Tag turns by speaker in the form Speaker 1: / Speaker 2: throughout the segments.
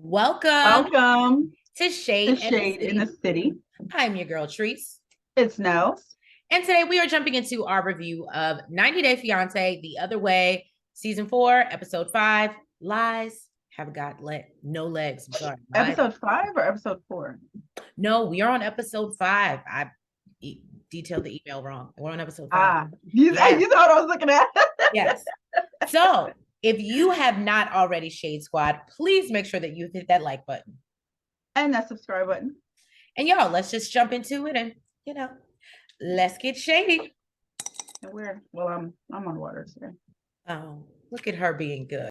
Speaker 1: Welcome
Speaker 2: Welcome
Speaker 1: to
Speaker 2: to
Speaker 1: Shade and the
Speaker 2: Shade in the
Speaker 1: City.
Speaker 2: City.
Speaker 1: I'm your girl, Treese.
Speaker 2: It's Nels.
Speaker 1: And today we are jumping into our review of 90 Day Fiancé, The Other Way, Season 4, Episode 5, Lies Have Got No Legs. I'm sorry. Lies.
Speaker 2: Episode 5 or episode 4?
Speaker 1: No, we are on Episode 5. I detailed the email wrong. We're on Episode 5.
Speaker 2: You
Speaker 1: Yes.
Speaker 2: know what I was looking at?
Speaker 1: Yes. So if you have not already Shade Squad, please make sure that you hit that like button.
Speaker 2: And that subscribe button.
Speaker 1: And y'all, let's just jump into it and, let's get shady.
Speaker 2: And I'm on water today.
Speaker 1: Oh, look at her being good.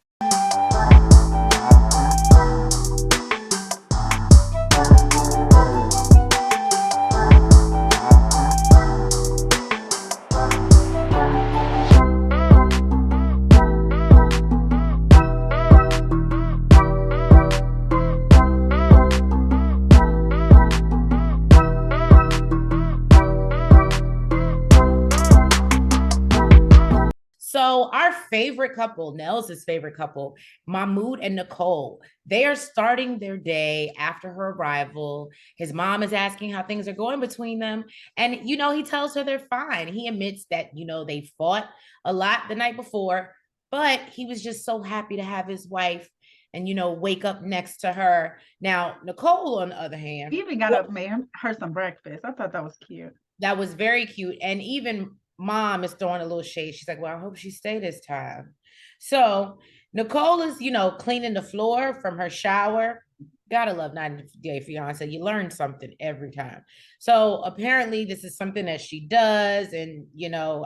Speaker 1: So our favorite couple, Nels' favorite couple, Mahmoud and Nicole, they are starting their day after her arrival. His mom is asking how things are going between them. And, he tells her they're fine. He admits that, they fought a lot the night before, but he was just so happy to have his wife and, wake up next to her. Now, Nicole, on the other hand,
Speaker 2: He even got up and made her some breakfast. I thought that was cute.
Speaker 1: That was very cute. And even mom is throwing a little shade. She's like, well, I hope she stay this time. So Nicole is, cleaning the floor from her shower. Gotta love 90 Day Fiancé. You learn something every time. So apparently this is something that she does. And,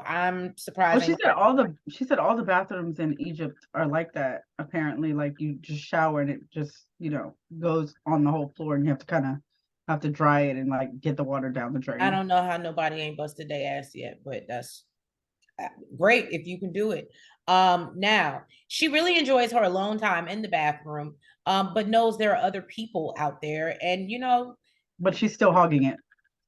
Speaker 1: I'm surprised.
Speaker 2: Well, she said all the bathrooms in Egypt are like that. Apparently, like you just shower and it just, goes on the whole floor and you have to dry it and like get the water down the drain.
Speaker 1: I don't know how nobody ain't busted their ass yet, but that's great if you can do it. Now she really enjoys her alone time in the bathroom, but knows there are other people out there, and
Speaker 2: but she's still hogging it.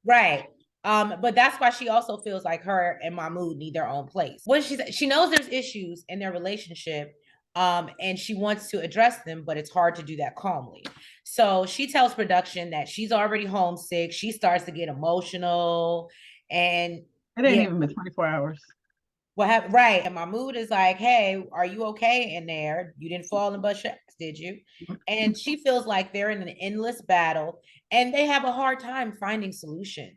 Speaker 1: Right. But that's why she also feels like her and Mahmoud need their own place. What she knows there's issues in their relationship, and she wants to address them, but it's hard to do that calmly. So she tells production that she's already homesick. She starts to get emotional, and
Speaker 2: it ain't even been 24 hours.
Speaker 1: What happened? Right. And Mahmoud is like, hey, are you okay in there? You didn't fall and bust your ass, did you? And she feels like they're in an endless battle and they have a hard time finding solutions.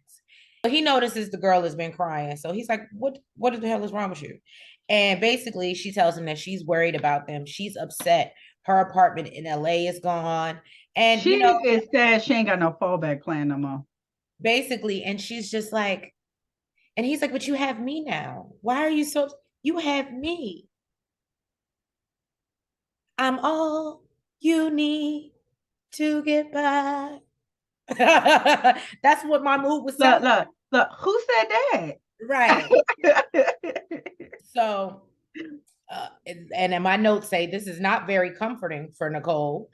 Speaker 1: But he notices the girl has been crying. So he's like, what the hell is wrong with you? And basically she tells him that she's worried about them. She's upset. Her apartment in LA is gone. And
Speaker 2: she is sad she ain't got no fallback plan no more.
Speaker 1: Basically, and she's just like, and he's like, but you have me now. Why are you so, you have me. I'm all you need to get by. That's what Mahmoud was saying.
Speaker 2: Look, who said that?
Speaker 1: Right. So, and my notes say this is not very comforting for Nicole,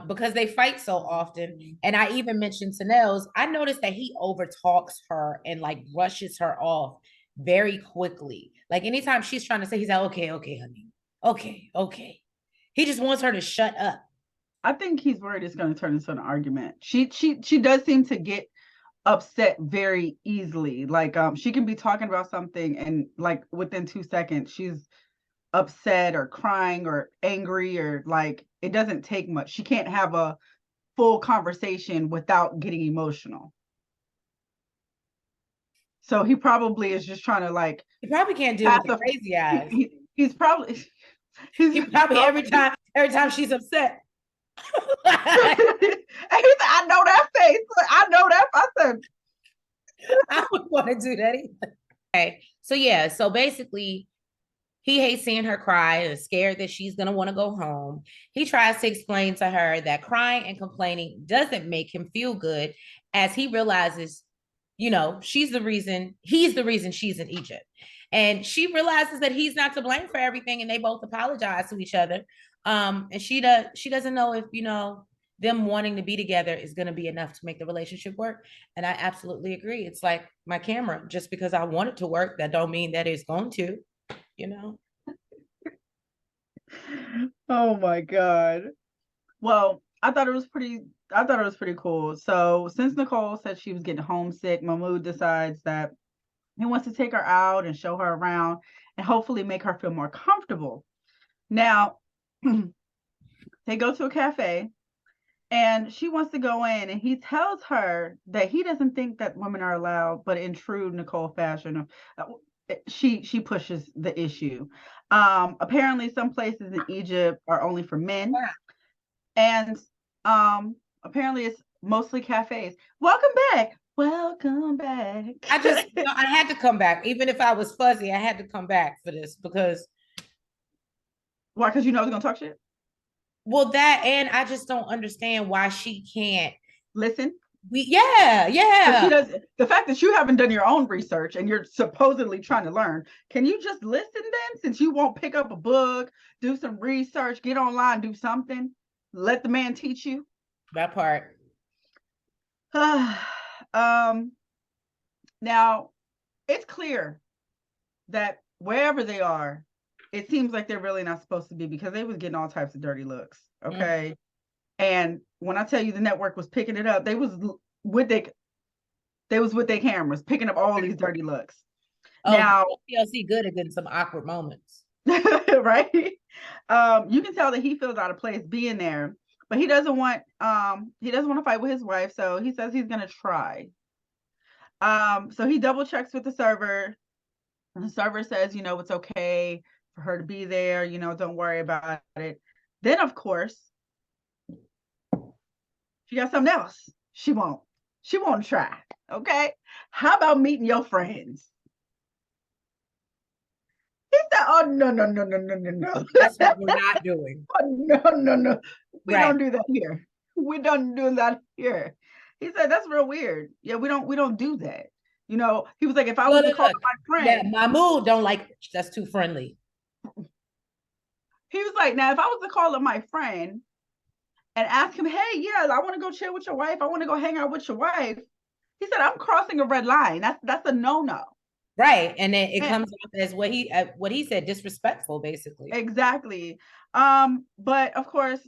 Speaker 1: because they fight so often. And I even mentioned to Nels, I noticed that he overtalks her and like rushes her off very quickly. Like anytime she's trying to say, he's like, okay, honey. Okay. He just wants her to shut up.
Speaker 2: I think he's worried it's going to turn into an argument. She does seem to get upset very easily. Like she can be talking about something and like within 2 seconds she's upset or crying or angry, or like it doesn't take much. She can't have a full conversation without getting emotional. So he probably is just trying to like.
Speaker 1: He probably can't deal with the crazy eyes.
Speaker 2: He's probably
Speaker 1: every time she's upset.
Speaker 2: I know that face. I know that. I said,
Speaker 1: I wouldn't want to do that either. Okay. So basically he hates seeing her cry and is scared that she's going to want to go home. He tries to explain to her that crying and complaining doesn't make him feel good, as he realizes, he's the reason she's in Egypt. And she realizes that he's not to blame for everything, and they both apologize to each other. And she doesn't know if, them wanting to be together is going to be enough to make the relationship work. And I absolutely agree. It's like my camera. Just because I want it to work, that don't mean that it's going to,
Speaker 2: Oh my God. Well, I thought it was pretty. I thought it was pretty cool. So since Nicole said she was getting homesick, Mahmoud decides that he wants to take her out and show her around and hopefully make her feel more comfortable. Now, they go to a cafe and she wants to go in, and he tells her that he doesn't think that women are allowed, but in true Nicole fashion, she pushes the issue. Apparently some places in Egypt are only for men, and apparently it's mostly cafes. Welcome back. Welcome back.
Speaker 1: I had to come back. Even if I was fuzzy, I had to come back for this because
Speaker 2: why? Because you know I was gonna talk shit.
Speaker 1: Well, that, and I just don't understand why she can't
Speaker 2: listen.
Speaker 1: Yeah.
Speaker 2: She does. The fact that you haven't done your own research and you're supposedly trying to learn, can you just listen then? Since you won't pick up a book, do some research, get online, do something, let the man teach you.
Speaker 1: That part.
Speaker 2: Now it's clear that wherever they are, it seems like they're really not supposed to be, because they was getting all types of dirty looks. Okay. And when I tell you the network was picking it up, they was with their cameras picking up all these dirty looks. Now
Speaker 1: PLC good at getting some awkward moments.
Speaker 2: Right. You can tell that he feels out of place being there, but he doesn't want to fight with his wife, so he says he's gonna try. So he double checks with the server. And the server says, it's okay for her to be there, don't worry about it. Then of course, she got something else. She won't try. Okay. How about meeting your friends? He said, oh, no.
Speaker 1: That's what we're not doing.
Speaker 2: Oh, no. We don't do that here. We don't do that here. He said, that's real weird. Yeah, we don't do that. He was like, if I was to call my friend.
Speaker 1: Yeah, Mahmoud don't like it. That's too friendly.
Speaker 2: He was like, now, if I was to call up my friend and ask him, hey, yeah, I want to go chill with your wife, I want to go hang out with your wife, he said, I'm crossing a red line. That's a no-no.
Speaker 1: Right. And then it comes off as what he said, disrespectful, basically.
Speaker 2: Exactly. But of course,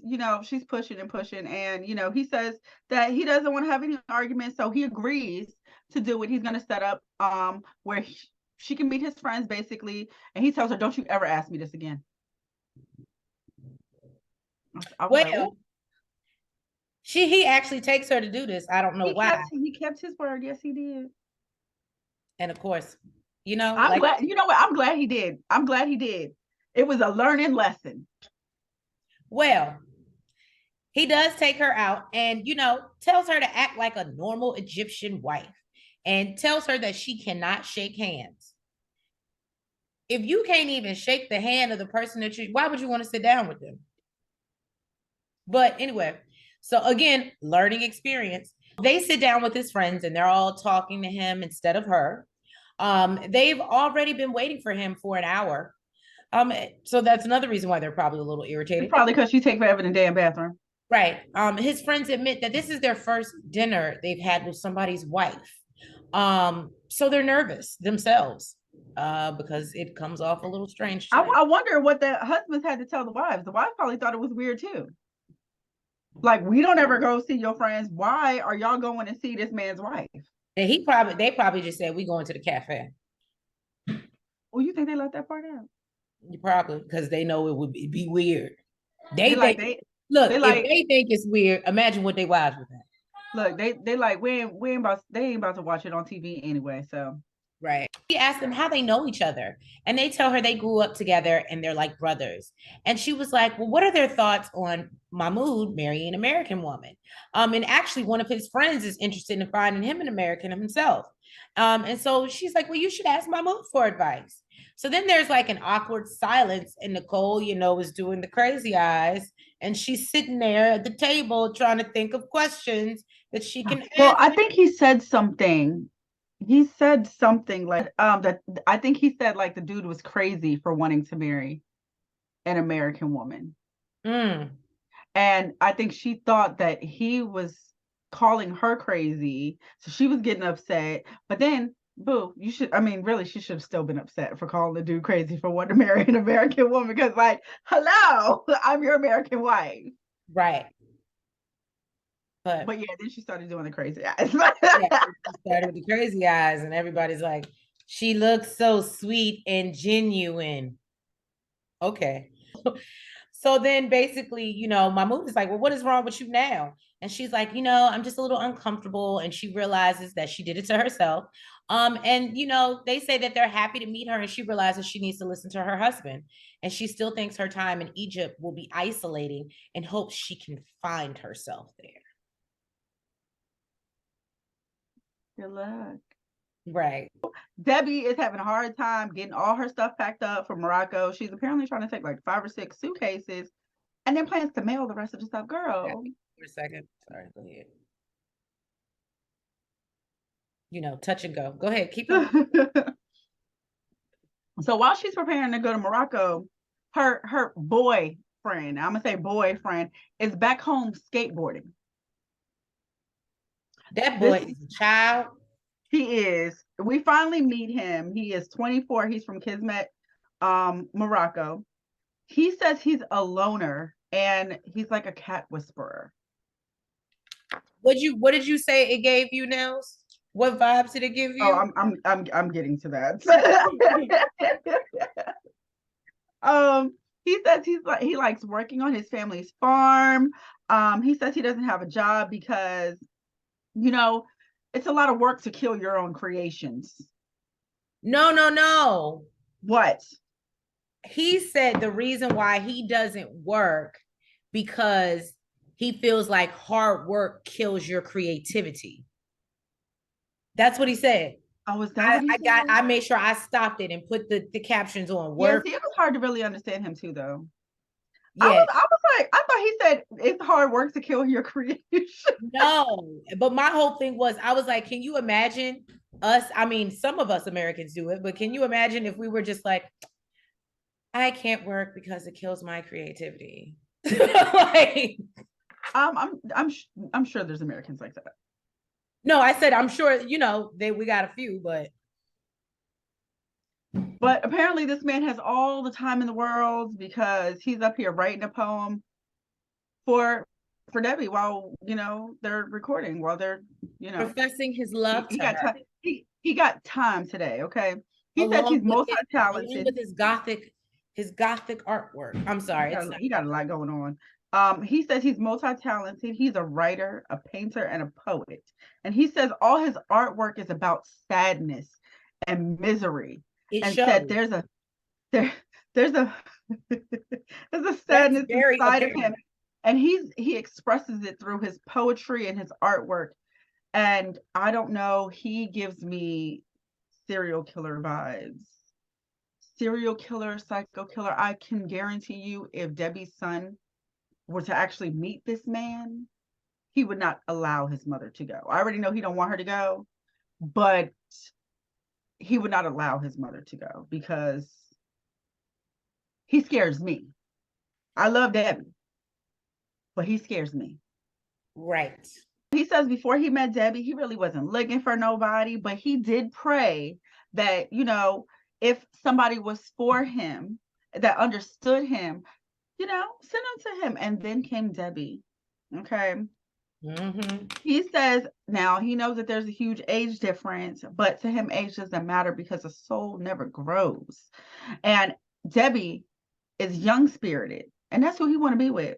Speaker 2: she's pushing and pushing, and he says that he doesn't want to have any arguments, so he agrees to do it. He's going to set up where she can meet his friends, basically, and he tells her, don't you ever ask me this again.
Speaker 1: He actually takes her to do this. I don't know why.
Speaker 2: He kept his word. Yes, he did.
Speaker 1: And of course,
Speaker 2: I'm glad. You know what? I'm glad he did. It was a learning lesson.
Speaker 1: Well, he does take her out and, tells her to act like a normal Egyptian wife and tells her that she cannot shake hands. If you can't even shake the hand of the person why would you want to sit down with them? But anyway, so again, learning experience. They sit down with his friends and they're all talking to him instead of her. They've already been waiting for him for an hour. So that's another reason why they're probably a little irritated.
Speaker 2: It's probably because she takes forever in the damn bathroom.
Speaker 1: Right. His friends admit that this is their first dinner they've had with somebody's wife. So they're nervous themselves because it comes off a little strange.
Speaker 2: I wonder what the husbands had to tell the wives. The wives probably thought it was weird too. Like, we don't ever go see your friends. Why are y'all going to see this man's wife?
Speaker 1: And they probably just said, we going to the cafe.
Speaker 2: Well, you think they left that part out?
Speaker 1: Probably, because they know it would be weird. If they think it's weird, imagine what they wives would think.
Speaker 2: Look, they like, they ain't about to watch it on TV anyway, so.
Speaker 1: Right. She asked them how they know each other, and they tell her they grew up together and they're like brothers. And she was like, well, what are their thoughts on Mahmoud marrying an American woman? And actually one of his friends is interested in finding him an American himself. And so she's like, well, you should ask Mahmoud for advice. So then there's like an awkward silence, and Nicole, is doing the crazy eyes, and she's sitting there at the table trying to think of questions that she can answer.
Speaker 2: Well, I think he said something. He said something like that. I think he said like the dude was crazy for wanting to marry an American woman. And I think she thought that he was calling her crazy, so she was getting upset. But then, boo, she should have still been upset for calling the dude crazy for wanting to marry an American woman, because, like, hello, I'm your American wife.
Speaker 1: Right.
Speaker 2: But yeah, then she started doing the crazy eyes.
Speaker 1: Yeah, she started with the crazy eyes, and everybody's like, she looks so sweet and genuine. Okay. So then basically, Mahmoud is like, well, what is wrong with you now? And she's like, I'm just a little uncomfortable. And she realizes that she did it to herself. And they say that they're happy to meet her, and she realizes she needs to listen to her husband. And she still thinks her time in Egypt will be isolating and hopes she can find herself there.
Speaker 2: Good luck.
Speaker 1: Right.
Speaker 2: Debbie is having a hard time getting all her stuff packed up for Morocco. She's apparently trying to take like 5 or 6 suitcases and then plans to mail the rest of the stuff. Girl.
Speaker 1: For a second. Sorry, go ahead. Touch and go. Go ahead. Keep it.
Speaker 2: So while she's preparing to go to Morocco, her boyfriend, I'm gonna say boyfriend, is back home skateboarding.
Speaker 1: That boy is a child.
Speaker 2: He is. We finally meet him. He is 24. He's from Kismet, Morocco. He says he's a loner and he's like a cat whisperer.
Speaker 1: What did you say it gave you, Nels? What vibes did it give you?
Speaker 2: Oh, I'm getting to that. He says he likes working on his family's farm. He says he doesn't have a job because it's a lot of work to kill your own creations.
Speaker 1: No.
Speaker 2: What?
Speaker 1: He said the reason why he doesn't work because he feels like hard work kills your creativity. That's what he said.
Speaker 2: Oh, is that what he said?
Speaker 1: I made sure I stopped it and put the captions on.
Speaker 2: Yeah, see, it was hard to really understand him too, though.
Speaker 1: Yeah.
Speaker 2: I was like, I thought he said it's hard work to kill your creation.
Speaker 1: No, but my whole thing was, I was like, can you imagine us? I mean, some of us Americans do it, but can you imagine if we were just like, I can't work because it kills my creativity? Like,
Speaker 2: I'm sure there's Americans like that.
Speaker 1: No, I said I'm sure, we got a few, but
Speaker 2: apparently this man has all the time in the world because he's up here writing a poem for Debbie while they're recording, while they're
Speaker 1: professing his love.
Speaker 2: He got time. He got time today. Okay. He says he's multi-talented.
Speaker 1: Along with his gothic artwork. I'm sorry.
Speaker 2: He got a lot going on. He says he's multi-talented. He's a writer, a painter, and a poet. And he says all his artwork is about sadness and misery. And said there's a sadness inside of him. And he expresses it through his poetry and his artwork. And I don't know, he gives me serial killer vibes. Serial killer, psycho killer. I can guarantee you if Debbie's son were to actually meet this man, he would not allow his mother to go. I already know he don't want her to go, but he would not allow his mother to go because he scares me. I love Debbie, but he scares me.
Speaker 1: Right.
Speaker 2: He says before he met Debbie, he really wasn't looking for nobody, but he did pray that, if somebody was for him, that understood him, send them to him. And then came Debbie. Okay.
Speaker 1: Mm-hmm.
Speaker 2: He says now he knows that there's a huge age difference, but to him, age doesn't matter because a soul never grows. And Debbie is young spirited, and that's who he want to be with.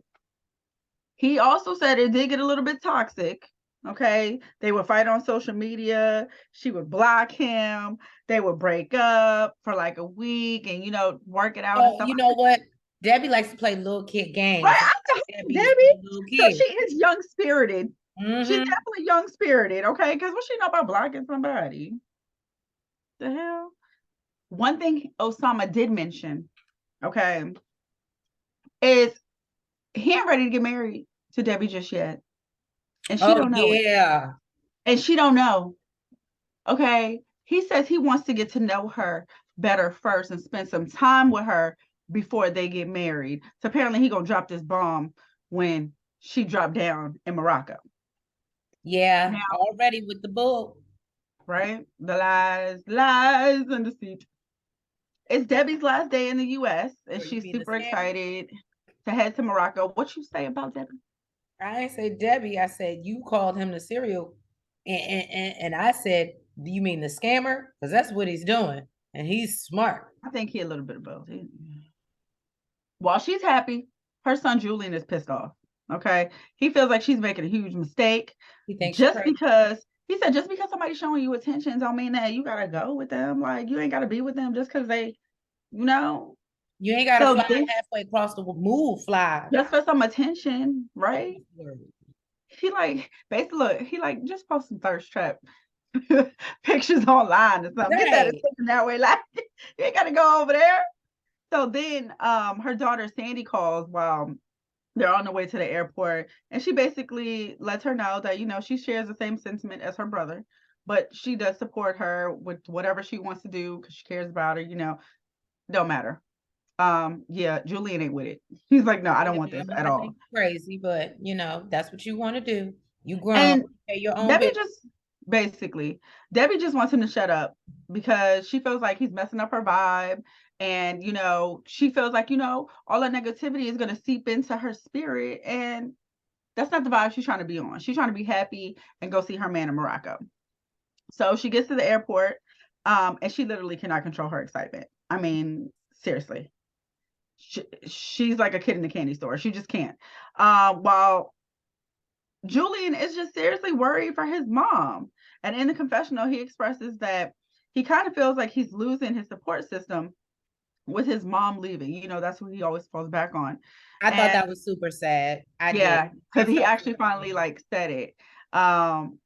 Speaker 2: He also said it did get a little bit toxic. Okay. They would fight on social media. She would block him. They would break up for like a week and, work it out.
Speaker 1: Oh, you know what? Debbie likes to play little kid games.
Speaker 2: Right? Debbie, so she is young spirited. Mm-hmm. She's definitely young spirited. Okay. Because what she know about blocking somebody? The hell? One thing Osama did mention, okay, is he ain't ready to get married to Debbie just yet. And she don't know.
Speaker 1: Yeah.
Speaker 2: And she don't know. Okay. He says he wants to get to know her better first and spend some time with her before they get married. So apparently he gonna drop this bomb when she dropped down in Morocco.
Speaker 1: Yeah. Now, already with the bull.
Speaker 2: Right? The lies and deceit. It's Debbie's last day in the US and she's super excited to head to Morocco. What you say about Debbie?
Speaker 1: I ain't say Debbie. I said you called him the serial, and I said, do you mean the scammer? Because that's what he's doing, and he's smart.
Speaker 2: I think he a little bit of both. While she's happy, her son Julian is pissed off. Okay, he feels like she's making a huge mistake.
Speaker 1: He thinks she's
Speaker 2: Just
Speaker 1: crazy.
Speaker 2: because he said, just because somebody's showing you attention, don't mean that you gotta go with them. Like you ain't gotta be with them just because they, you know.
Speaker 1: You ain't got to
Speaker 2: So
Speaker 1: fly
Speaker 2: this,
Speaker 1: halfway across the move. Fly.
Speaker 2: just for some attention,
Speaker 1: Oh,
Speaker 2: right? He like basically look, he like just post some thirst trap pictures online or something. Get that
Speaker 1: right.
Speaker 2: attention that way. Like you ain't gotta go over there. So then her daughter Sandy calls while they're on the way to the airport, and she basically lets her know that, you know, she shares the same sentiment as her brother, but she does support her with whatever she wants to do because she cares about her, you know, don't matter. Yeah, Julian ain't with it. He's like, no, I don't want this
Speaker 1: I'm
Speaker 2: at
Speaker 1: not
Speaker 2: all.
Speaker 1: thinking crazy, but you know, that's what you want to do. You grown,
Speaker 2: And
Speaker 1: pay your own
Speaker 2: Debbie
Speaker 1: bill.
Speaker 2: just basically, Debbie just wants him to shut up because she feels like he's messing up her vibe. And, you know, she feels like, you know, all that negativity is going to seep into her spirit. And that's not the vibe she's trying to be on. She's trying to be happy and go see her man in Morocco. So she gets to the airport, and she literally cannot control her excitement. I mean, seriously. She's like a kid in the candy store. She just can't. While Julian is just seriously worried for his mom. And in the confessional, he expresses that he kind of feels like he's losing his support system with his mom leaving. You know, that's who he always falls back on.
Speaker 1: I thought
Speaker 2: And
Speaker 1: that was super sad. I did.
Speaker 2: yeah,
Speaker 1: I
Speaker 2: because he
Speaker 1: felt
Speaker 2: actually finally like said it. And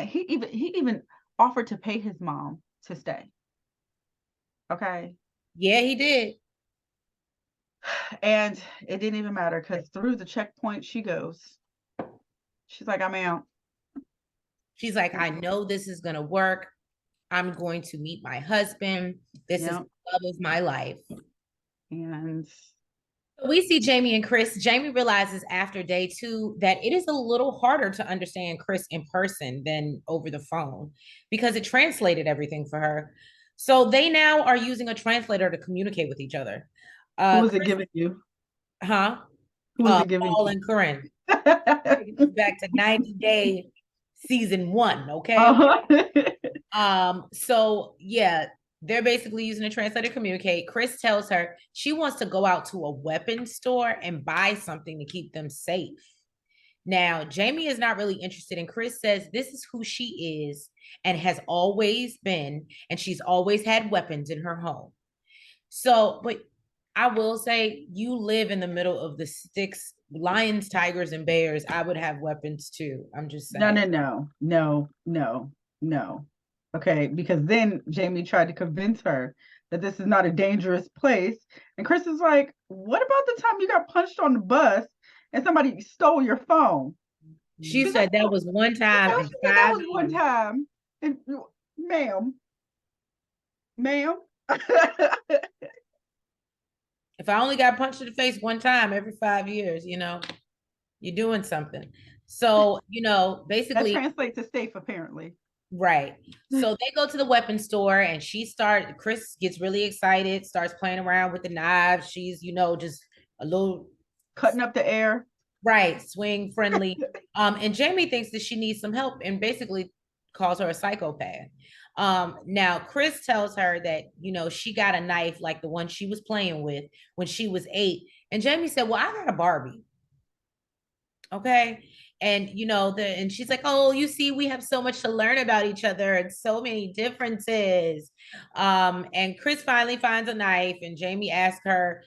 Speaker 2: he even offered to pay his mom to stay. Okay.
Speaker 1: yeah, he did.
Speaker 2: And it didn't even matter because through the checkpoint she goes. She's like, I'm out.
Speaker 1: She's like, I know this is gonna work. I'm going to meet my husband. This is
Speaker 2: Yeah.
Speaker 1: the love of my life.
Speaker 2: And
Speaker 1: We see Jamie and Chris. Jamie realizes after day 2 that it is a little harder to understand Chris in person than over the phone because it translated everything for her. So they now are using a translator to communicate with each other.
Speaker 2: who was it
Speaker 1: Chris,
Speaker 2: giving you?
Speaker 1: huh?
Speaker 2: Who was it giving
Speaker 1: Paul
Speaker 2: you?
Speaker 1: and Corinne. Taking us back to 90 Day season 1, okay?
Speaker 2: Uh-huh.
Speaker 1: So yeah, they're basically using a translator to communicate. Chris tells her she wants to go out to a weapon store and buy something to keep them safe. Now, Jamie is not really interested, and Chris says this is who she is and has always been, and she's always had weapons in her home. So, but I will say, you live in the middle of the sticks, lions, tigers, and bears. I would have weapons too. I'm just
Speaker 2: No,
Speaker 1: saying.
Speaker 2: no, no, no, no, no. Okay, because then Jamie tried to convince her that this is not a dangerous place. And Chris is like, what about the time you got punched on the bus and somebody stole your phone?
Speaker 1: She
Speaker 2: She's like,
Speaker 1: said that was one time
Speaker 2: no,
Speaker 1: in
Speaker 2: she said that
Speaker 1: five
Speaker 2: was one
Speaker 1: years.
Speaker 2: time. And ma'am, ma'am.
Speaker 1: If I only got punched in the face one time every 5 years, you're doing something. So,
Speaker 2: That
Speaker 1: basically,
Speaker 2: translates to safe, apparently.
Speaker 1: right. So they go to the weapon store and Chris gets really excited, starts playing around with the knives. She's, just a little
Speaker 2: Cutting up the air.
Speaker 1: right, swing friendly. And Jamie thinks that she needs some help and basically calls her a psychopath. Now Chris tells her that, she got a knife like the one she was playing with when she was 8. And Jamie said, well, I got a Barbie. Okay. And and she's like, oh, you see, we have so much to learn about each other and so many differences. And Chris finally finds a knife, and Jamie asks her,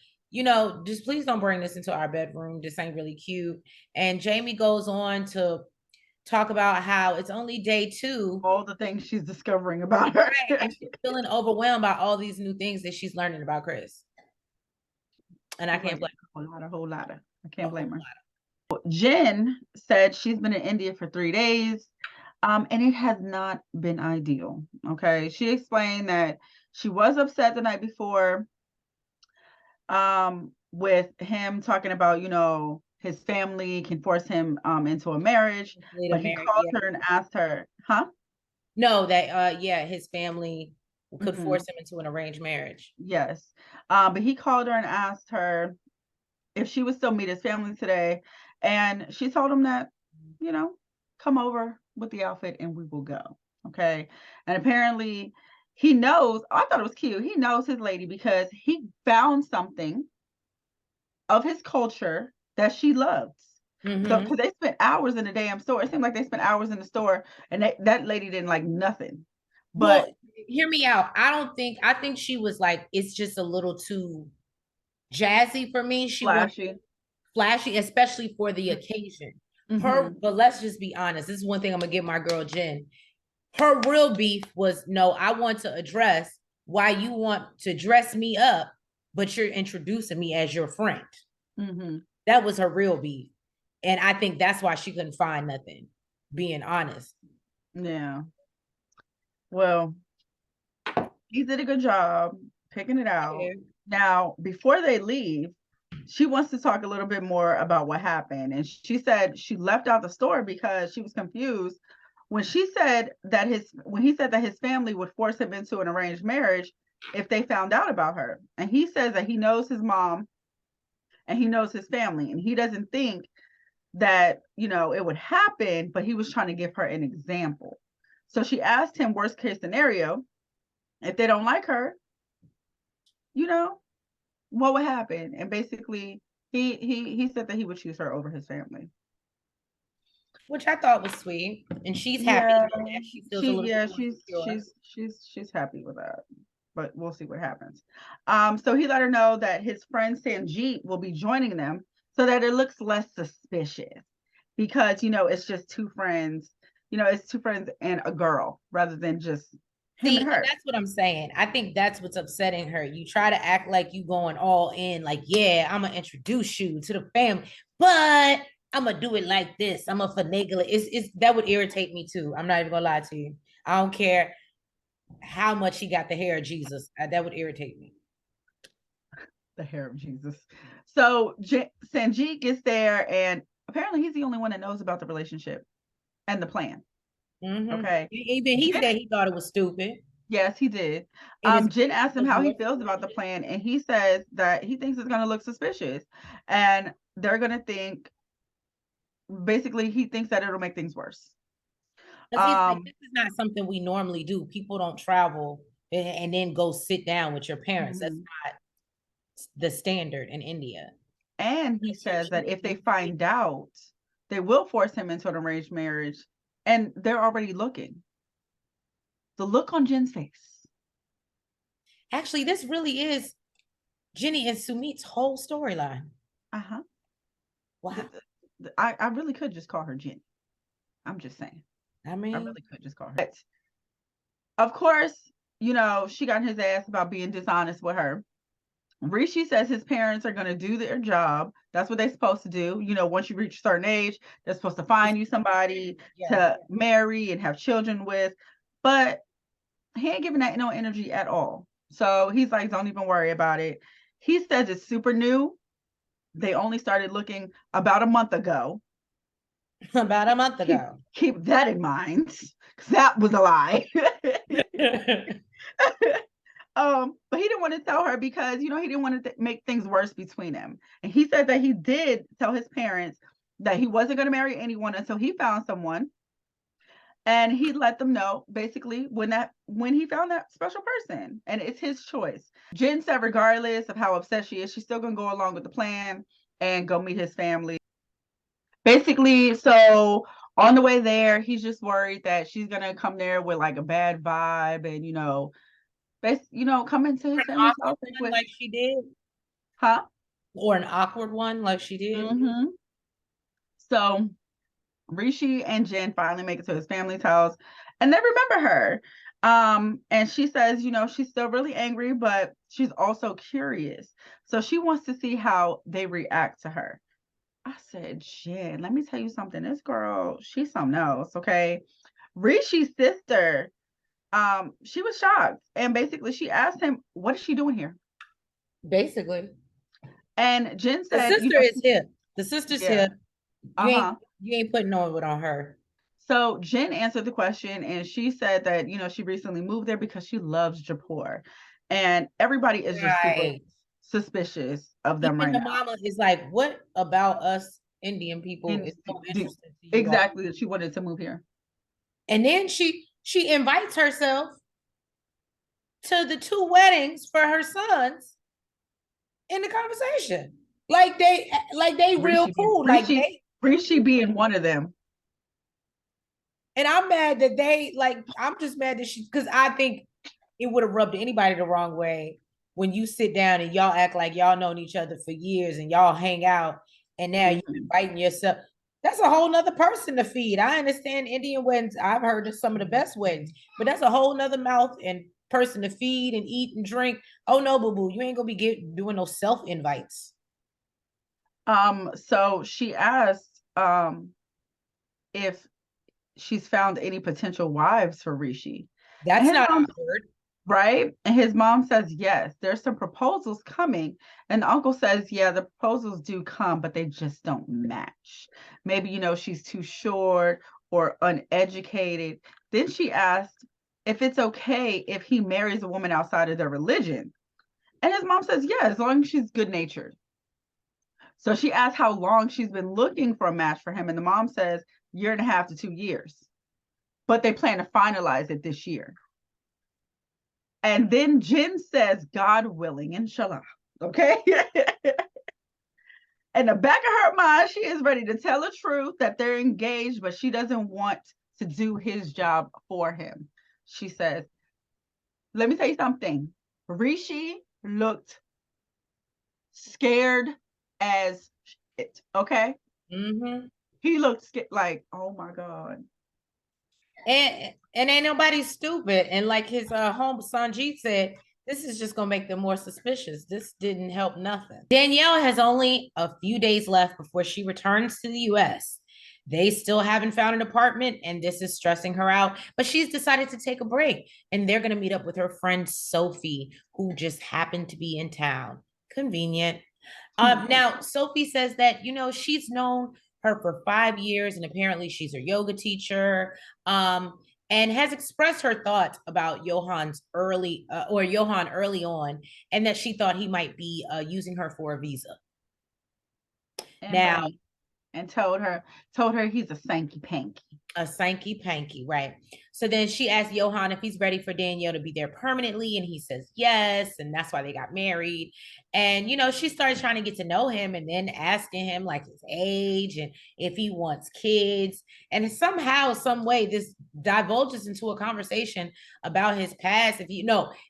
Speaker 1: just please don't bring this into our bedroom. This ain't really cute. And Jamie goes on to talk about how it's only day 2.
Speaker 2: All the things she's discovering about her.
Speaker 1: Right. And she's feeling overwhelmed by all these new things that she's learning about Chris. And I can't blame
Speaker 2: her. A whole lot. I can't
Speaker 1: her.
Speaker 2: blame her. Jen said she's been in India for 3 days, and it has not been ideal. Okay, she explained that she was upset the night before, with him talking about, his family can force him into a marriage, but he called her and asked her, huh?
Speaker 1: No, that his family could
Speaker 2: Mm-hmm.
Speaker 1: force him into an arranged marriage.
Speaker 2: Yes. But he called her and asked her if she would still meet his family today. And she told him that, you know, come over with the outfit and we will go. Okay. And apparently he knows, I thought it was cute. He knows his lady because he found something of his culture that she loves. So, because they spent hours in the damn store. It seemed like they spent hours in the store and that lady didn't like nothing. But
Speaker 1: Well, hear me out. I think she was like, it's just a little too jazzy for me. She wanted
Speaker 2: flashy.
Speaker 1: flashy, especially for the occasion. Her,
Speaker 2: Mm-hmm.
Speaker 1: but let's just be honest. This is one thing I'm gonna give my girl Jen. Her real beef was no, I want to address why you want to dress me up, but you're introducing me as your friend.
Speaker 2: Mm-hmm.
Speaker 1: That was her real beef. And I think that's why she couldn't find nothing, being honest.
Speaker 2: Yeah. Well, he did a good job picking it out. Now, before they leave, she wants to talk a little bit more about what happened. And she said she left out the store because she was confused when he said that his family would force him into an arranged marriage if they found out about her. And he says that he knows his mom and he knows his family, and he doesn't think that, it would happen, but he was trying to give her an example. So she asked him, worst case scenario, if they don't like her, what would happen? And basically he said that he would choose her over his family.
Speaker 1: Which I thought was sweet. And she's happy
Speaker 2: Yeah,
Speaker 1: about that. She feels a little bit more secure.
Speaker 2: she's happy with that. But we'll see what happens. So he let her know that his friend Sanjeet will be joining them so that it looks less suspicious because it's just two friends. It's two friends and a girl rather than just him
Speaker 1: See,
Speaker 2: and
Speaker 1: and
Speaker 2: her.
Speaker 1: that's what I'm saying. I think that's what's upsetting her. You try to act like you going all in, like, yeah, I'm gonna introduce you to the family, but I'm gonna do it like this. I'm gonna finagle it. It's that would irritate me too. I'm not even gonna lie to you. I don't care how much he got the hair of Jesus. That would irritate me.
Speaker 2: The hair of Jesus. So Sanjeet gets there, and apparently he's the only one that knows about the relationship and the plan. Okay.
Speaker 1: Even he said he thought it was stupid.
Speaker 2: Yes, he did.
Speaker 1: And it's
Speaker 2: Jen asked him how he feels about the
Speaker 1: bullshit.
Speaker 2: plan, and he says that he thinks it's going to look suspicious, and they're going to think. Basically, he thinks that it'll make things worse.
Speaker 1: Because he's like, this is not something we normally do. People don't travel and then go sit down with your parents. That's not the standard in India.
Speaker 2: And he says that if they find out, they will force him into an arranged marriage, and they're already looking. The look on Jen's face.
Speaker 1: Actually, this really is Jenny and Sumit's whole storyline.
Speaker 2: Uh-huh.
Speaker 1: Wow.
Speaker 2: I really could just call her Jenny. I'm just saying.
Speaker 1: I
Speaker 2: I
Speaker 1: mean,
Speaker 2: really could just call her. But of course, she got his ass about being dishonest with her. Rishi says his parents are going to do their job. That's what they're supposed to do. Once you reach a certain age, they're supposed to find you somebody to marry and have children with. But he ain't giving that no energy at all. So he's like, don't even worry about it. He says it's super new. They only started looking about a month ago.
Speaker 1: About a month ago.
Speaker 2: Keep that in mind, because that was a lie. But he didn't want to tell her because, he didn't want to make things worse between them. And he said that he did tell his parents that he wasn't going to marry anyone until he found someone. And he let them know basically when he found that special person, and it's his choice. Jen said, regardless of how upset she is, she's still going to go along with the plan and go meet his family. Basically, so on the way there, he's just worried that she's going to come there with like a bad vibe and, come into his family's house
Speaker 1: like she did.
Speaker 2: Huh?
Speaker 1: Or an awkward one like she did.
Speaker 2: Mm-hmm. So Rishi and Jen finally make it to his family's house, and they remember her. And she says, she's still really angry, but she's also curious. So she wants to see how they react to her. I said, Jen, let me tell you something. This girl, she's something else, okay? Rishi's sister, she was shocked. And basically she asked him, what is she doing here?
Speaker 1: Basically.
Speaker 2: And Jen said,
Speaker 1: the sister is hip. The sister's hip.
Speaker 2: You
Speaker 1: ain't putting no of it on her.
Speaker 2: So Jen answered the question, and she said that, she recently moved there because she loves Jaipur. And everybody is just super suspicious of them. Even right the
Speaker 1: mama is like, what about us Indian people
Speaker 2: And
Speaker 1: is so
Speaker 2: the,
Speaker 1: interesting to you all.
Speaker 2: exactly, that she wanted to move here.
Speaker 1: And then she invites herself to the two weddings for her sons in the conversation. Like they real cool.
Speaker 2: Rishi being one of them.
Speaker 1: And I'm mad that I'm just mad that because I think it would have rubbed anybody the wrong way when you sit down and y'all act like y'all known each other for years and y'all hang out and now you're inviting yourself. That's a whole nother person to feed. I understand Indian weddings. I've heard of some of the best weddings, but that's a whole nother mouth and person to feed and eat and drink. Oh no, boo boo, you ain't gonna be doing no self invites.
Speaker 2: So she asked if she's found any potential wives for Rishi.
Speaker 1: That's not awkward.
Speaker 2: Right? And his mom says, yes, there's some proposals coming. And the uncle says, yeah, the proposals do come, but they just don't match. Maybe, she's too short or uneducated. Then she asked if it's okay if he marries a woman outside of their religion. And his mom says, yeah, as long as she's good natured. So she asked how long she's been looking for a match for him. And the mom says, 1.5 to 2 years. But they plan to finalize it this year. And then Jen says, God willing, inshallah. Okay. In the back of her mind, she is ready to tell the truth that they're engaged, but she doesn't want to do his job for him. She says, let me tell you something. Rishi looked scared as shit. Okay.
Speaker 1: Mm-hmm.
Speaker 2: He looked scared, like, oh my God.
Speaker 1: And ain't nobody stupid. And like his home Sanjeet said, this is just gonna make them more suspicious. This didn't help nothing. Danielle has only a few days left before she returns to the US. They still haven't found an apartment, and this is stressing her out. But she's decided to take a break, and they're gonna meet up with her friend Sophie, who just happened to be in town. Convenient. Now Sophie says that she's known her for 5 years, and apparently she's her yoga teacher, and has expressed her thoughts about Johan early on, and that she thought he might be using her for a visa.
Speaker 2: And
Speaker 1: now,
Speaker 2: and told her he's a sanky panky.
Speaker 1: A sanky panky, right? So then she asked Johan if he's ready for Danielle to be there permanently, and he says yes, and that's why they got married. And she started trying to get to know him, and then asking him like his age and if he wants kids. And somehow, some way, this divulges into a conversation about his past.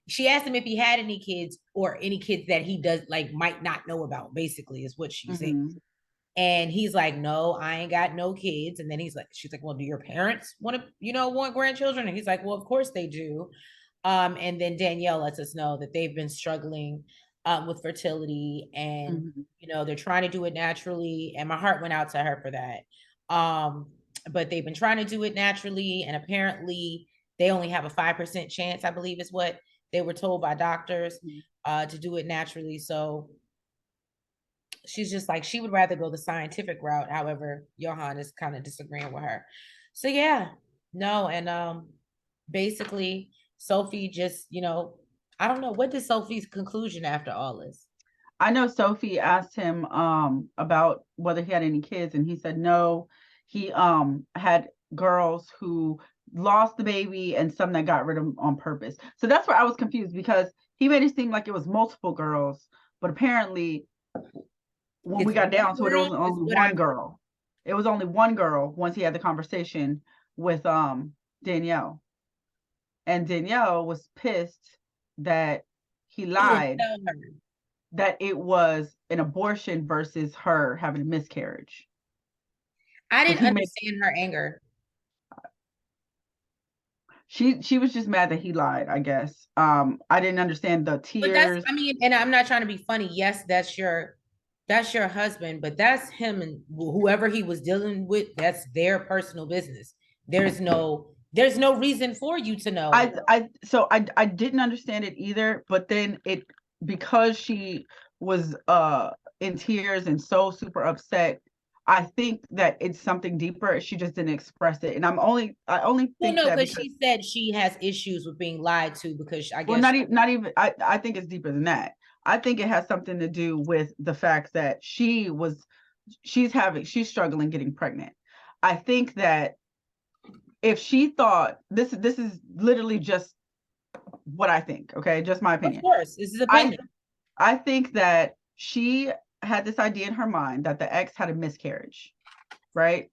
Speaker 1: She asked him if he had any kids or any kids that he does might not know about. Basically, is what she said. And he's like, no, I ain't got no kids. And then she's like, well, do your parents want grandchildren? And he's like, well, of course they do. And then Danielle lets us know that they've been struggling with fertility, and they're trying to do it naturally. And my heart went out to her for that. But they've been trying to do it naturally, and apparently they only have a 5% chance, I believe is what they were told by doctors, to do it naturally. So she's just like, she would rather go the scientific route. However, Johan is kind of disagreeing with her. So yeah, no. And basically Sophie just, I don't know, what is Sophie's conclusion after all this?
Speaker 2: I know Sophie asked him about whether he had any kids, and he said no. He had girls who lost the baby and some that got rid of him on purpose. So that's where I was confused, because he made it seem like it was multiple girls, but apparently when we got down to it, it was only one girl. It was only one girl once he had the conversation with Danielle. And Danielle was pissed that he lied, that it was an abortion versus her having a miscarriage.
Speaker 1: I didn't understand her anger.
Speaker 2: She was just mad that he lied, I guess. I didn't understand the tears.
Speaker 1: But and I'm not trying to be funny. Yes, that's your husband, but that's him and whoever he was dealing with. That's their personal business. There's no reason for you to know.
Speaker 2: I didn't understand it either, but then because she was in tears and so super upset, I think that it's something deeper. She just didn't express it, and I only think
Speaker 1: because she said she has issues with being lied to, because I guess,
Speaker 2: well, not even I think it's deeper than that. I think it has something to do with the fact that she was she's struggling getting pregnant. I think that if she thought this is literally just what I think, okay, just my opinion.
Speaker 1: Of course, this is
Speaker 2: I
Speaker 1: opinion.
Speaker 2: I think that she had this idea in her mind that the ex had a miscarriage, right?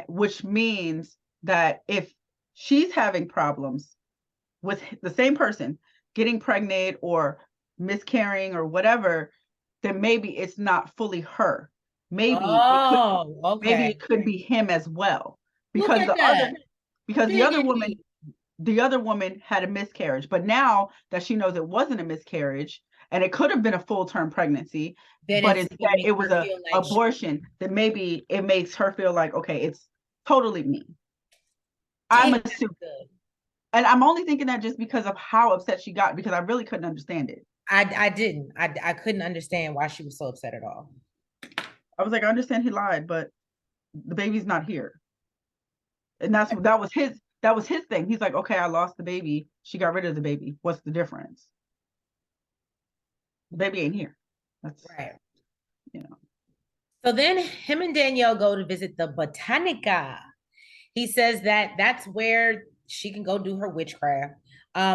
Speaker 2: Which means that if she's having problems with the same person getting pregnant or miscarrying or whatever, then maybe it's not fully her. Maybe
Speaker 1: Okay.
Speaker 2: it could be him as well.
Speaker 1: Look
Speaker 2: Because
Speaker 1: at that.
Speaker 2: the
Speaker 1: Dig
Speaker 2: other
Speaker 1: in
Speaker 2: woman
Speaker 1: deep.
Speaker 2: the other woman had a miscarriage, but now that she knows it wasn't a miscarriage and it could have been a full-term pregnancy,
Speaker 1: Then
Speaker 2: but
Speaker 1: it
Speaker 2: instead
Speaker 1: makes
Speaker 2: it was
Speaker 1: her
Speaker 2: a
Speaker 1: feel like
Speaker 2: abortion, then maybe it makes her feel like, okay, it's totally me. I'm
Speaker 1: dang,
Speaker 2: assuming.
Speaker 1: good.
Speaker 2: And I'm only thinking that just because of how upset she got, because I really couldn't understand it.
Speaker 1: I didn't. I couldn't understand why she was so upset at all.
Speaker 2: I was like, I understand he lied, but the baby's not here. And that was his thing. He's like, okay, I lost the baby. She got rid of the baby. What's the difference? The baby ain't here. That's
Speaker 1: Right.
Speaker 2: you know.
Speaker 1: So then him and Danielle go to visit the Botanica. He says that that's where she can go do her witchcraft.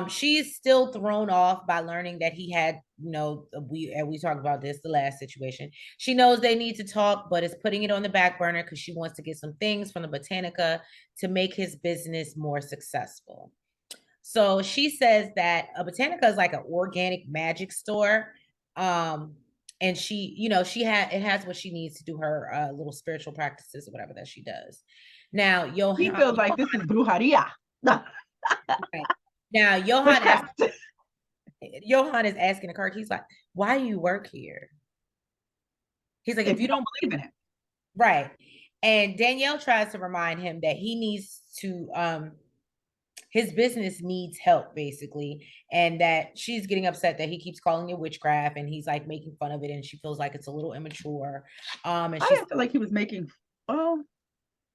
Speaker 1: She's still thrown off by learning that he had, we talked about this the last situation. She knows they need to talk, but is putting it on the back burner because she wants to get some things from the Botanica to make his business more successful. So she says that a Botanica is like an organic magic store. And it has what she needs to do her little spiritual practices or whatever that she does. Now,
Speaker 2: He feels like this is brujeria.
Speaker 1: right. Now
Speaker 2: Witchcraft.
Speaker 1: Johan is asking the clerk, he's like, why do you work here? He's like,
Speaker 2: If
Speaker 1: if
Speaker 2: you
Speaker 1: you
Speaker 2: don't
Speaker 1: don't
Speaker 2: believe in it.
Speaker 1: right. And Danielle tries to remind him that he needs to his business needs help basically, and that she's getting upset that he keeps calling it witchcraft and he's like making fun of it, and she feels like it's a little immature. And
Speaker 2: I
Speaker 1: she's
Speaker 2: didn't feel like he was making. Oh,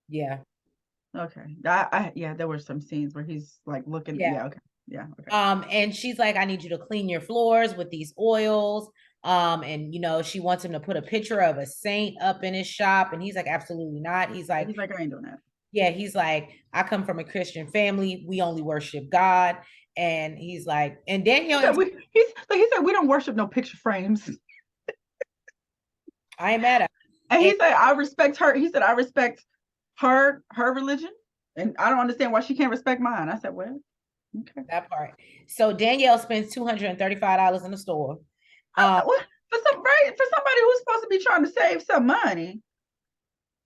Speaker 1: yeah.
Speaker 2: okay. Yeah, there were some scenes where he's like looking.
Speaker 1: Yeah.
Speaker 2: Yeah, okay. Yeah, okay.
Speaker 1: And she's like, I need you to clean your floors with these oils. And she wants him to put a picture of a saint up in his shop, and he's like, absolutely not. He's like,
Speaker 2: I ain't doing that.
Speaker 1: yeah, he's like, I come from a Christian family. We only worship God. And he's like, and Danielle,
Speaker 2: he said we don't worship no picture frames.
Speaker 1: I ain't mad at him.
Speaker 2: And
Speaker 1: And
Speaker 2: he said, I respect her. He said, I respect her religion. And I don't understand why she can't respect mine. I said, well, okay.
Speaker 1: that part. So Danielle spends $235 in the store.
Speaker 2: For somebody who's supposed to be trying to save some money,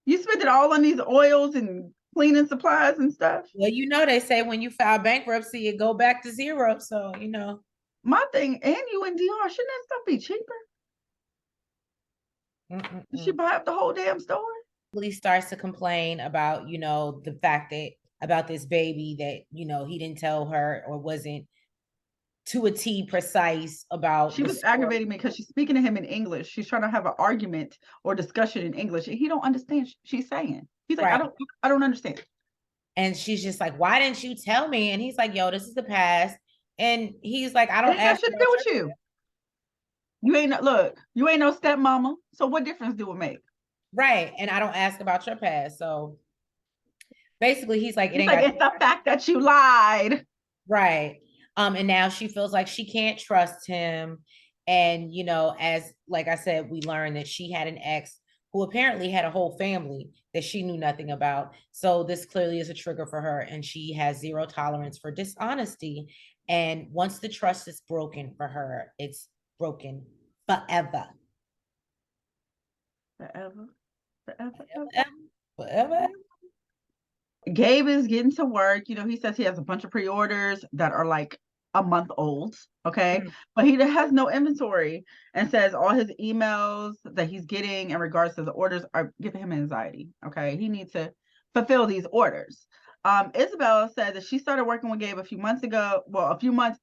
Speaker 2: you spend it all on these oils and cleaning supplies and stuff.
Speaker 1: Well, they say when you file bankruptcy, it go back to zero. So,
Speaker 2: My thing, and you and DR, shouldn't that stuff be cheaper? Did she buy up the whole damn store?
Speaker 1: He starts to complain about, the fact that about this baby that, he didn't tell her or wasn't to a T precise about.
Speaker 2: She was aggravating me because she's speaking to him in English. She's trying to have an argument or discussion in English, and he don't understand she's saying. He's like,
Speaker 1: right.
Speaker 2: I don't understand.
Speaker 1: And she's just like, why didn't you tell me? And he's like, yo, this is the past. And he's like, I don't ask.
Speaker 2: Shit to do with you. You ain't no stepmama. So what difference do it make?
Speaker 1: Right. And I don't ask about your past. So basically, he's like,
Speaker 2: it's the fact that you lied.
Speaker 1: Right. And now she feels like she can't trust him. And, as like I said, we learned that she had an ex who apparently had a whole family that she knew nothing about. So this clearly is a trigger for her, and she has zero tolerance for dishonesty. And once the trust is broken for her, it's broken forever. Forever.
Speaker 2: Gabe is getting to work. He says he has a bunch of pre-orders that are like a month old. Okay. But he has no inventory, and says all his emails that he's getting in regards to the orders are giving him anxiety. Okay. He needs to fulfill these orders. Isabel said that she started working with Gabe a few months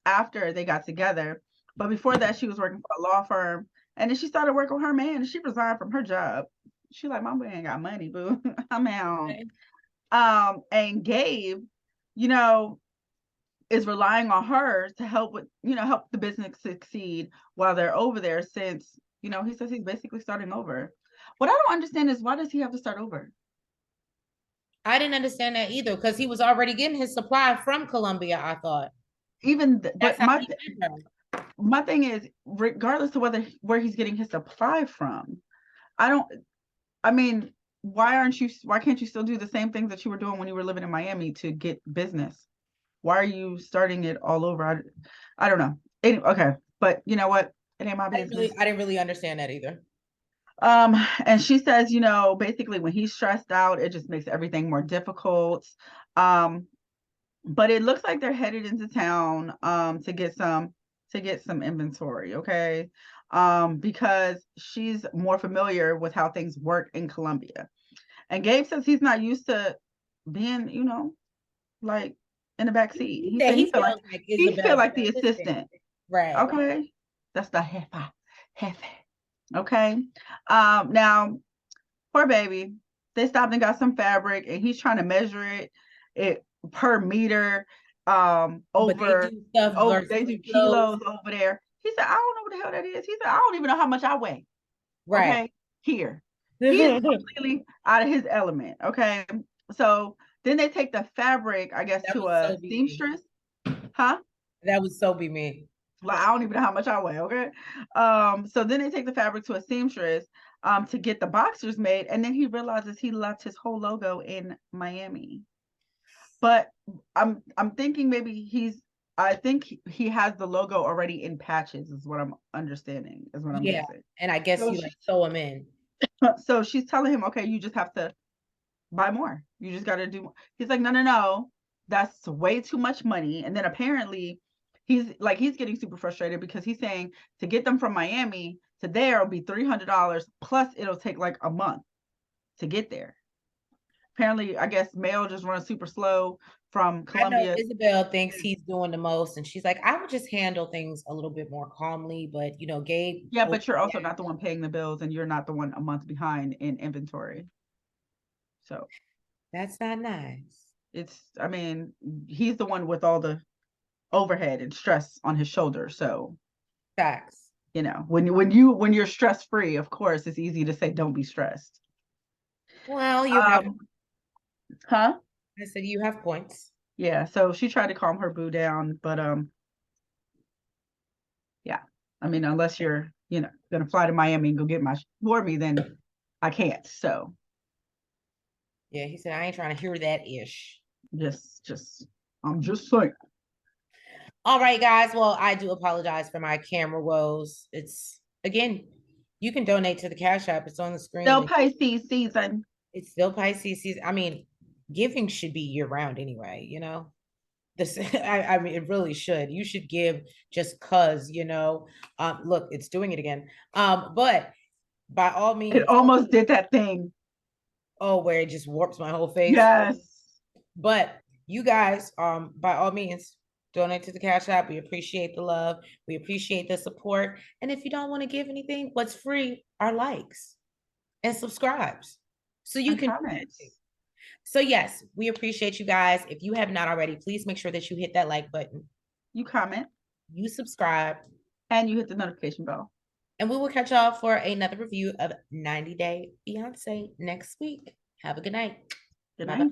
Speaker 2: after they got together. But before that, she was working for a law firm. And then she started working with her man, and she resigned from her job. She like, my boy ain't got money, boo. I'm out. Okay. And Gabe, is relying on her to help the business succeed while they're over there, since, he says he's basically starting over. What I don't understand is why does he have to start over?
Speaker 1: I didn't understand that either because he was already getting his supply from Colombia, I thought. That's
Speaker 2: But
Speaker 1: how he met her.
Speaker 2: my thing is, regardless of where he's getting his supply from, I don't. I mean, why can't you still do the same things that you were doing when you were living in Miami to get business? Why are you starting it all over? I don't know. Okay, but you know what? It ain't my business.
Speaker 1: I didn't really understand that either.
Speaker 2: And she says, basically when he's stressed out, it just makes everything more difficult. But it looks like they're headed into town to get some inventory, okay? Because she's more familiar with how things work in Colombia. And Gabe says he's not used to being, like in the back seat. He said he feel like the assistant.
Speaker 1: Right.
Speaker 2: Okay. That's the jefe. Okay. Now poor baby, they stopped and got some fabric and he's trying to measure it per meter over they do kilos over there. He said, I don't know what the hell that is. He said, I don't even know how much I weigh.
Speaker 1: Right.
Speaker 2: Okay. Here. He's completely out of his element. Okay. So then they take the fabric, I guess, to a seamstress. Huh?
Speaker 1: That would so be me.
Speaker 2: Like, I don't even know how much I weigh, okay? So then they take the fabric to a seamstress to get the boxers made, and then he realizes he left his whole logo in Miami. But I'm thinking maybe I think he has the logo already in patches, is what I'm understanding, is what I'm guessing.
Speaker 1: And I guess you sew them in.
Speaker 2: So she's telling him, okay, you just have to buy more. You just got to do more. He's like, no, that's way too much money. And then apparently he's getting super frustrated because he's saying to get them from Miami to there will be $300 plus it'll take like a month to get there. Apparently, I guess mail just runs super slow from Colombia.
Speaker 1: I know Isabel thinks he's doing the most, and she's like, I would just handle things a little bit more calmly, but Gabe.
Speaker 2: Yeah, but you're also not the one paying the bills, and you're not the one a month behind in inventory. So
Speaker 1: that's not nice.
Speaker 2: I mean, he's the one with all the overhead and stress on his shoulder. So
Speaker 1: facts.
Speaker 2: When you're stress free, of course, it's easy to say don't be stressed.
Speaker 1: Well, you have
Speaker 2: huh?
Speaker 1: I said you have points.
Speaker 2: Yeah. So she tried to calm her boo down, but yeah. I mean, unless you're gonna fly to Miami and go get my for me, then I can't. So
Speaker 1: yeah, he said I ain't trying to hear that ish.
Speaker 2: I'm just saying.
Speaker 1: All right, guys. Well, I do apologize for my camera woes. It's again, you can donate to the Cash App. It's on the screen.
Speaker 2: Still Pisces season.
Speaker 1: It's still Pisces season. I mean, giving should be year round anyway, This I mean it really should. You should give just cause, look, it's doing it again. But by all means,
Speaker 2: it almost did that thing.
Speaker 1: Oh, where it just warps my whole face.
Speaker 2: Yes.
Speaker 1: But you guys, by all means, donate to the Cash App. We appreciate the love. We appreciate the support. And if you don't want to give anything, what's free are likes and subscribes. So you can comment. So yes, we appreciate you guys. If you have not already, please make sure that you hit that like button.
Speaker 2: You comment.
Speaker 1: You subscribe.
Speaker 2: And you hit the notification bell.
Speaker 1: And we will catch y'all for another review of 90 Day Fiancé next week. Have a good night.
Speaker 2: Good night. Bye-bye.